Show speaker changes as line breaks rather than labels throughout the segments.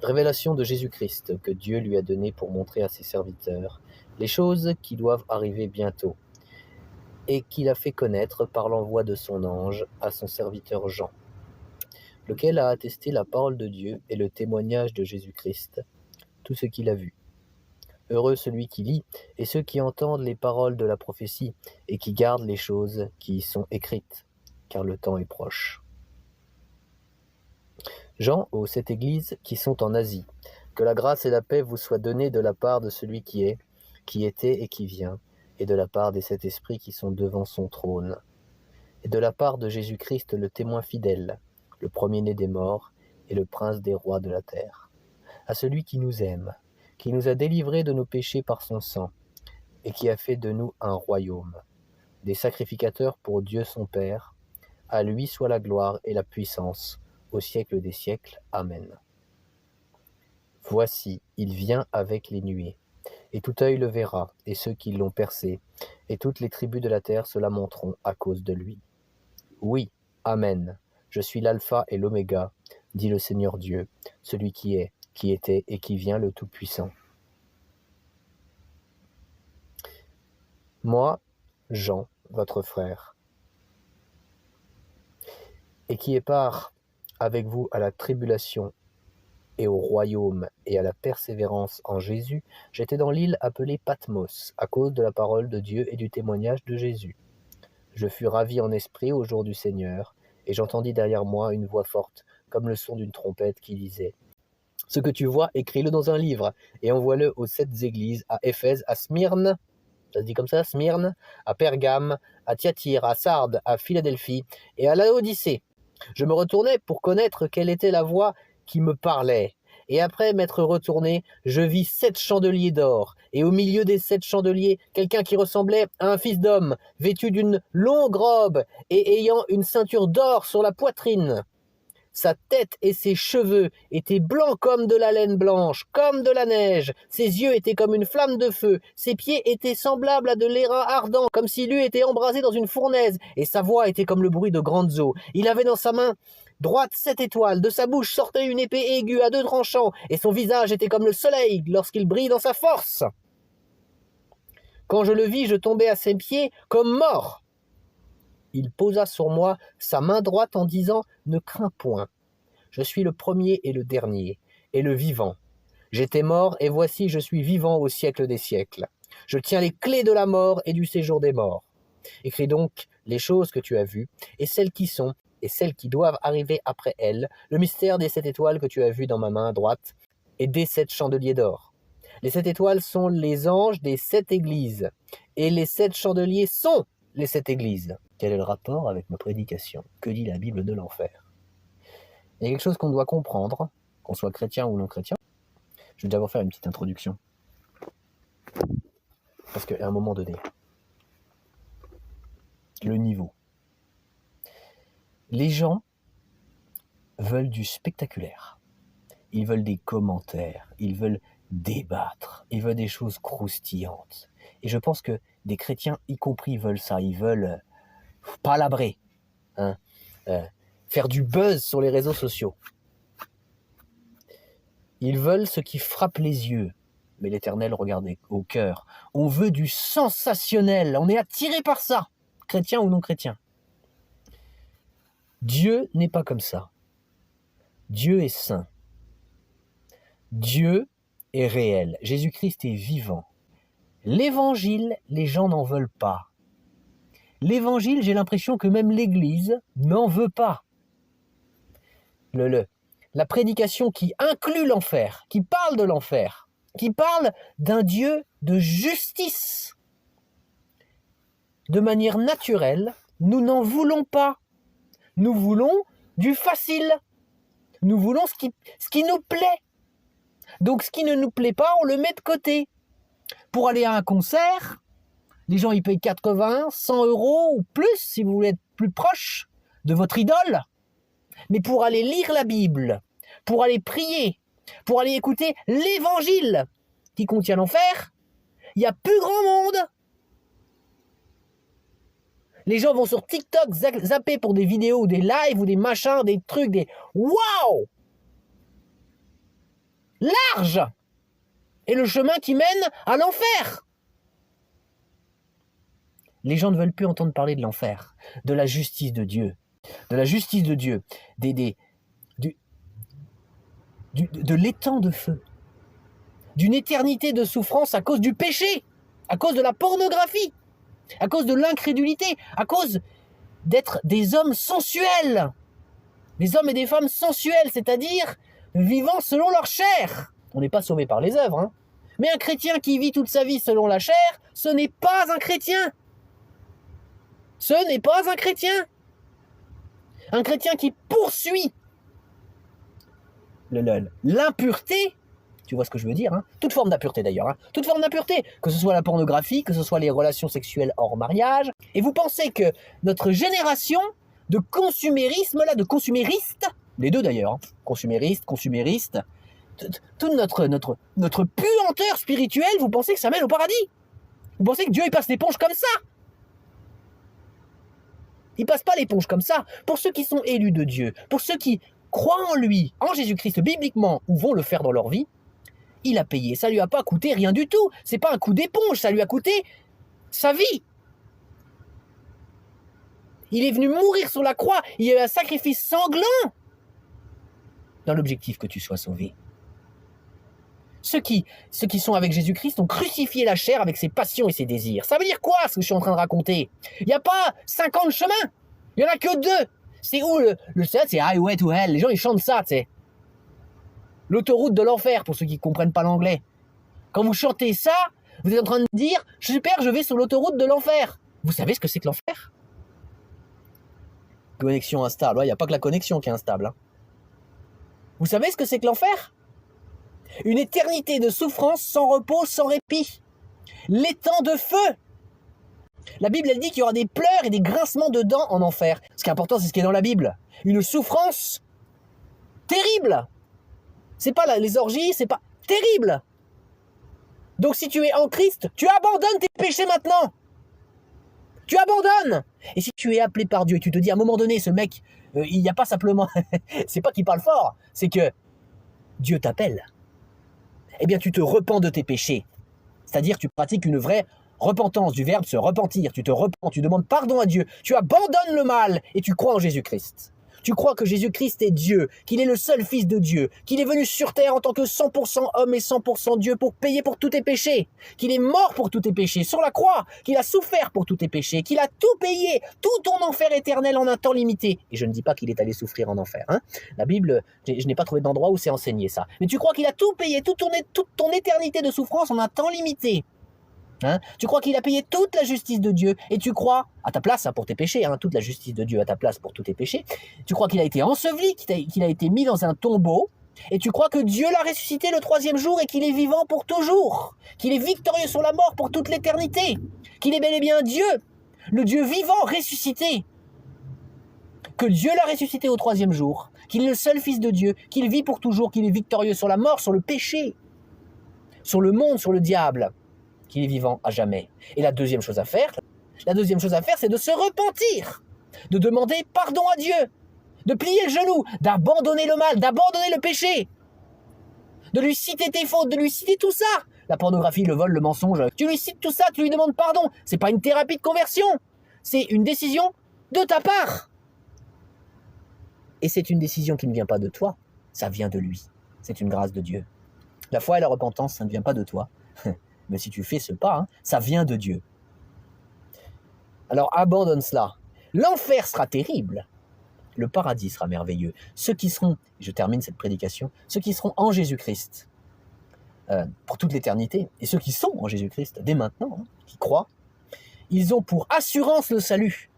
Révélation de Jésus-Christ que Dieu lui a donnée pour montrer à ses serviteurs les choses qui doivent arriver bientôt, et qu'il a fait connaître par l'envoi de son ange à son serviteur Jean, lequel a attesté la parole de Dieu et le témoignage de Jésus-Christ, tout ce qu'il a vu. Heureux celui qui lit, et ceux qui entendent les paroles de la prophétie, et qui gardent les choses qui y sont écrites, car le temps est proche. Jean aux 7 églises qui sont en Asie. Que la grâce et la paix vous soient données de la part de celui qui est, qui était et qui vient, et de la part des 7 esprits qui sont devant son trône, et de la part de Jésus-Christ le témoin fidèle, le premier-né des morts, et le prince des rois de la terre. À celui qui nous aime, qui nous a délivrés de nos péchés par son sang, et qui a fait de nous un royaume, des sacrificateurs pour Dieu son Père, à lui soit la gloire et la puissance, au siècle des siècles. Amen. Voici, il vient avec les nuées, et tout œil le verra, et ceux qui l'ont percé, et toutes les tribus de la terre se lamenteront à cause de lui. Oui, Amen. Je suis l'alpha et l'oméga, dit le Seigneur Dieu, celui qui est, qui était et qui vient, le Tout-Puissant. Moi, Jean, votre frère, et qui ai part avec vous à la tribulation et au royaume et à la persévérance en Jésus, j'étais dans l'île appelée Patmos, à cause de la parole de Dieu et du témoignage de Jésus. Je fus ravi en esprit au jour du Seigneur, et j'entendis derrière moi une voix forte, comme le son d'une trompette, qui disait « Ce que tu vois, écris-le dans un livre, et envoie-le aux 7 églises, à Éphèse, à Smyrne, ça se dit comme ça, Smyrne, à Pergame, à Thyatire, à Sardes, à Philadelphie, et à Laodicée. Je me retournai pour connaître quelle était la voix qui me parlait. Et après m'être retourné, je vis 7 chandeliers d'or, et au milieu des 7 chandeliers, quelqu'un qui ressemblait à un fils d'homme, vêtu d'une longue robe et ayant une ceinture d'or sur la poitrine. Sa tête et ses cheveux étaient blancs comme de la laine blanche, comme de la neige. Ses yeux étaient comme une flamme de feu. Ses pieds étaient semblables à de l'airain ardent, comme s'il eût été embrasé dans une fournaise. Et sa voix était comme le bruit de grandes eaux. Il avait dans sa main droite 7 étoiles. De sa bouche sortait une épée aiguë à 2 tranchants. Et son visage était comme le soleil lorsqu'il brille dans sa force. Quand je le vis, je tombai à ses pieds comme mort. Il posa sur moi sa main droite en disant « Ne crains point, je suis le premier et le dernier, et le vivant. J'étais mort, et voici je suis vivant au siècle des siècles. Je tiens les clés de la mort et du séjour des morts. Écris donc les choses que tu as vues, et celles qui sont, et celles qui doivent arriver après elles, le mystère des 7 étoiles que tu as vues dans ma main droite, et des 7 chandeliers d'or. Les 7 étoiles sont les anges des 7 églises, et les 7 chandeliers sont les 7 églises. Quel est le rapport avec ma prédication? Que dit la Bible de l'enfer? Il y a quelque chose qu'on doit comprendre, qu'on soit chrétien ou non chrétien. Je vais d'abord faire une petite introduction. Parce qu'à un moment donné, le niveau. Les gens veulent du spectaculaire. Ils veulent des commentaires. Ils veulent débattre. Ils veulent des choses croustillantes. Et je pense que des chrétiens, y compris, veulent ça. Ils veulent palabrer, hein, faire du buzz sur les réseaux sociaux. Ils veulent ce qui frappe les yeux. Mais l'Éternel regarde au cœur. On veut du sensationnel. On est attiré par ça, chrétien ou non chrétien. Dieu n'est pas comme ça. Dieu est saint. Dieu est réel. Jésus-Christ est vivant. L'évangile, les gens n'en veulent pas. L'évangile, j'ai l'impression que même l'Église n'en veut pas. La prédication qui inclut l'enfer, qui parle de l'enfer, qui parle d'un Dieu de justice. De manière naturelle, nous n'en voulons pas. Nous voulons du facile. Nous voulons ce qui nous plaît. Donc ce qui ne nous plaît pas, on le met de côté. Pour aller à un concert, les gens ils payent 80, 100 € ou plus si vous voulez être plus proche de votre idole. Mais pour aller lire la Bible, pour aller prier, pour aller écouter l'évangile qui contient l'enfer, il n'y a plus grand monde. Les gens vont sur TikTok zapper pour des vidéos ou des lives ou des machins, des trucs, des waouh. large et le chemin qui mène à l'enfer. Les gens ne veulent plus entendre parler de l'enfer, de la justice de Dieu, de l'étang de feu, d'une éternité de souffrance à cause du péché, à cause de la pornographie, à cause de l'incrédulité, à cause d'être des hommes sensuels, des hommes et des femmes sensuels, c'est-à-dire vivant selon leur chair. On n'est pas sauvé par les œuvres, hein. Mais un chrétien qui vit toute sa vie selon la chair, ce n'est pas un chrétien. Ce n'est pas un chrétien. Un chrétien qui poursuit l'impureté, tu vois ce que je veux dire, hein, toute forme d'impureté d'ailleurs, hein, toute forme d'impureté, que ce soit la pornographie, que ce soit les relations sexuelles hors mariage. Et vous pensez que notre génération de consumérisme, là, de consuméristes, les deux d'ailleurs, hein, consuméristes, toute notre puanteur spirituelle, vous pensez que ça mène au paradis? Vous pensez que Dieu il passe l'éponge comme ça? Il passe pas l'éponge comme ça. Pour ceux qui sont élus de Dieu, pour ceux qui croient en lui, en Jésus-Christ, bibliquement, ou vont le faire dans leur vie, il a payé. Ça lui a pas coûté rien du tout. C'est pas un coup d'éponge, ça lui a coûté sa vie. Il est venu mourir sur la croix. Il y a eu un sacrifice sanglant dans l'objectif que tu sois sauvé. Ceux qui sont avec Jésus-Christ ont crucifié la chair avec ses passions et ses désirs. Ça veut dire quoi, ce que je suis en train de raconter? Il n'y a pas 50 chemins. Il n'y en a que 2. C'est où le c'est Highway to Hell. Les gens, ils chantent ça, tu sais. L'autoroute de l'enfer, pour ceux qui ne comprennent pas l'anglais. Quand vous chantez ça, vous êtes en train de dire « Super, je vais sur l'autoroute de l'enfer ». Vous savez ce que c'est que l'enfer? Connexion instable. Il n'y a pas que la connexion qui est instable. Hein. Vous savez ce que c'est que l'enfer? Une éternité de souffrance, sans repos, sans répit. L'étang de feu. La Bible, elle dit qu'il y aura des pleurs et des grincements de dents en enfer. Ce qui est important, c'est ce qui est dans la Bible. Une souffrance terrible. C'est pas les orgies, c'est pas... Terrible. Donc si tu es en Christ, tu abandonnes tes péchés maintenant. Tu abandonnes. Et si tu es appelé par Dieu et tu te dis à un moment donné, ce mec, il n'y a pas simplement... c'est pas qu'il parle fort, c'est que Dieu t'appelle. Eh bien, tu te repens de tes péchés. C'est-à-dire, tu pratiques une vraie repentance, du verbe se repentir. Tu te repens, tu demandes pardon à Dieu. Tu abandonnes le mal et tu crois en Jésus-Christ. Tu crois que Jésus-Christ est Dieu, qu'il est le seul Fils de Dieu, qu'il est venu sur terre en tant que 100% homme et 100% Dieu pour payer pour tous tes péchés, qu'il est mort pour tous tes péchés sur la croix, qu'il a souffert pour tous tes péchés, qu'il a tout payé, tout ton enfer éternel en un temps limité. Et je ne dis pas qu'il est allé souffrir en enfer. Hein. La Bible, je n'ai pas trouvé d'endroit où c'est enseigné ça. Mais tu crois qu'il a tout payé, toute ton éternité de souffrance en un temps limité. Hein, tu crois qu'il a payé toute la justice de Dieu et tu crois, à ta place hein, pour tes péchés, hein, toute la justice de Dieu à ta place pour tous tes péchés, tu crois qu'il a été enseveli, qu'il a été mis dans un tombeau et tu crois que Dieu l'a ressuscité le 3e jour et qu'il est vivant pour toujours, qu'il est victorieux sur la mort pour toute l'éternité, qu'il est bel et bien Dieu, le Dieu vivant ressuscité, que Dieu l'a ressuscité au 3e jour, qu'il est le seul Fils de Dieu, qu'il vit pour toujours, qu'il est victorieux sur la mort, sur le péché, sur le monde, sur le diable, qu'il est vivant à jamais. Et la deuxième chose à faire, c'est de se repentir, de demander pardon à Dieu, de plier le genou, d'abandonner le mal, d'abandonner le péché, de lui citer tes fautes, de lui citer tout ça. La pornographie, le vol, le mensonge, tu lui cites tout ça, tu lui demandes pardon. C'est pas une thérapie de conversion, c'est une décision de ta part. Et c'est une décision qui ne vient pas de toi, ça vient de lui. C'est une grâce de Dieu. La foi et la repentance, ça ne vient pas de toi. Mais si tu fais ce pas, hein, ça vient de Dieu. Alors abandonne cela. L'enfer sera terrible. Le paradis sera merveilleux. Ceux qui seront, je termine cette prédication, ceux qui seront en Jésus-Christ pour toute l'éternité, et ceux qui sont en Jésus-Christ dès maintenant, hein, qui croient, ils ont pour assurance le salut.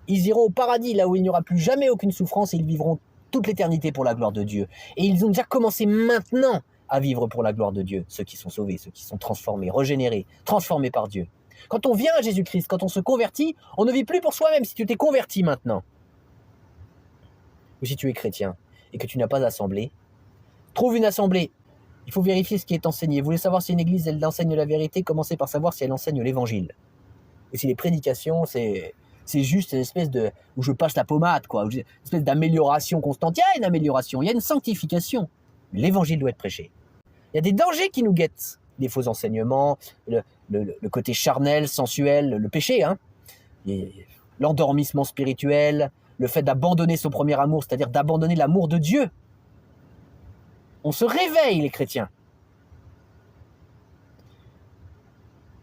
Ils iront au paradis, là où il n'y aura plus jamais aucune souffrance, et ils vivront toute l'éternité pour la gloire de Dieu. Et ils ont déjà commencé maintenant à vivre pour la gloire de Dieu, ceux qui sont sauvés, ceux qui sont transformés, régénérés, transformés par Dieu. Quand on vient à Jésus-Christ, quand on se convertit, on ne vit plus pour soi-même. Si tu t'es converti maintenant, ou si tu es chrétien et que tu n'as pas d'assemblée, trouve une assemblée. Il faut vérifier ce qui est enseigné. Vous voulez savoir si une église, elle enseigne la vérité, commencez par savoir si elle enseigne l'évangile. Et si les prédications, c'est juste une espèce de... où je passe la pommade, quoi. Une espèce d'amélioration constante. Il y a une amélioration, il y a une sanctification. Mais l'évangile doit être prêché. Il y a des dangers qui nous guettent. Les faux enseignements, le côté charnel, sensuel, le péché, hein, l'endormissement spirituel, le fait d'abandonner son premier amour, c'est-à-dire d'abandonner l'amour de Dieu. On se réveille, les chrétiens.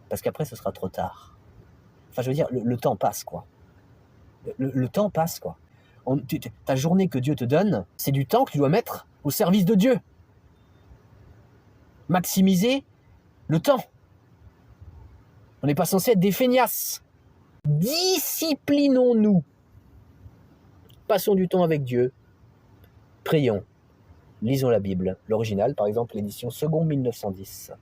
Parce qu'après, ce sera trop tard. Enfin, je veux dire, le temps passe, quoi. Le temps passe, quoi. Ta journée que Dieu te donne, c'est du temps que tu dois mettre au service de Dieu. Maximiser le temps. On n'est pas censé être des feignasses. Disciplinons-nous. Passons du temps avec Dieu. Prions. Lisons la Bible. L'original, par exemple, l'édition seconde 1910.